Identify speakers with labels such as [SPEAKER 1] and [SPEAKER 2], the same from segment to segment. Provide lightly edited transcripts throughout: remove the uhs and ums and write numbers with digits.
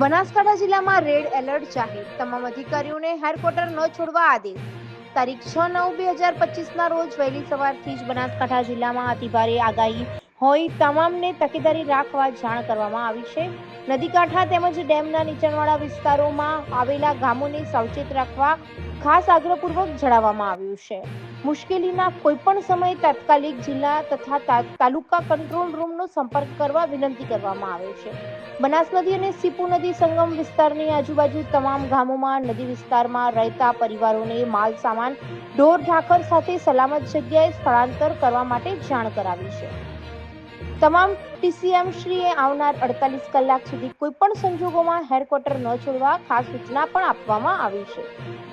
[SPEAKER 1] બનાસકાંઠા જિલ્લામાં red alert જાહેર, તમામ અધિકારીઓને હેડક્વાર્ટર ન છોડવા આદેશ. તારીખ 6/9/2025 રોજ વહેલી સવારથી જ બનાસકાંઠા જિલ્લામાં અતિભારે આગાહી હોય તમામને તકેદારી રાખવા જાણ કરવામાં આવી છે. નદી કાંઠા તેમજ ડેમના નીચાણવાળા વિસ્તારોમાં આવેલા ગામોને સાવચેત રાખવા ખાસ આગ્રહપૂર્વક જણાવવામાં આવ્યું છે. મુશ્કેલીના કોઈપણ સમયે તાત્કાલિક જિલ્લા તથા તાલુકા કંટ્રોલ રૂમનો સંપર્ક કરવા વિનંતી કરવામાં આવે છે. બનાસ નદી અને સીપુ નદી સંગમ વિસ્તારની આજુબાજુ તમામ ગામોમાં નદી વિસ્તારમાં રહેતા પરિવારોને માલ સામાન ઢોર ઢાંખર સાથે સલામત જગ્યાએ સ્થળાંતર કરવા માટે જાણ કરાવી છે. તમામ ટીસીએમ શ્રીએ આવનાર 48 કલાક સુધી કોઈપણ સંજોગોમાં હેડક્વાર્ટર ન છોડવા ખાસ સૂચના પણ આપવામાં આવી છે.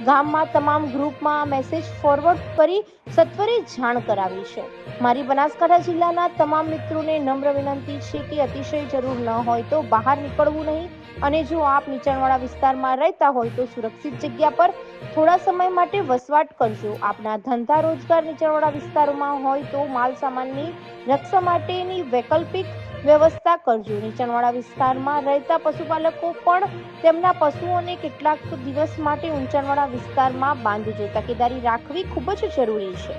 [SPEAKER 1] ગામમાં તમામ ગ્રુપમાં મેસેજ ફોરવર્ડ કરી સત્વરે જાણ કરાવી છે. મારી બનાસકાંઠા જિલ્લાના તમામ મિત્રોને નમ્ર વિનંતી છે કે અતિશય જરૂર ન હોય તો બહાર નીકળવું નહીં અને જો આપ નીચાણવાળા વિસ્તારમાં રહેતા હોય તો સુરક્ષિત જગ્યા પર થોડા સમય માટે વસવાટ કરજો. આપના ધંધા રોજગાર નીચાણવાળા વિસ્તારોમાં હોય તો માલ સામાનની રક્ષા માટેની વૈકલ્પિક વ્યવસ્થા કરજો. નીચાણવાળા વિસ્તારમાં રહેતા પશુપાલકો પણ તેમના પશુઓને કેટલાક દિવસ માટે ઊંચાણવાળા વિસ્તારમાં બાંધજો. તકેદારી રાખવી ખૂબ જ જરૂરી છે.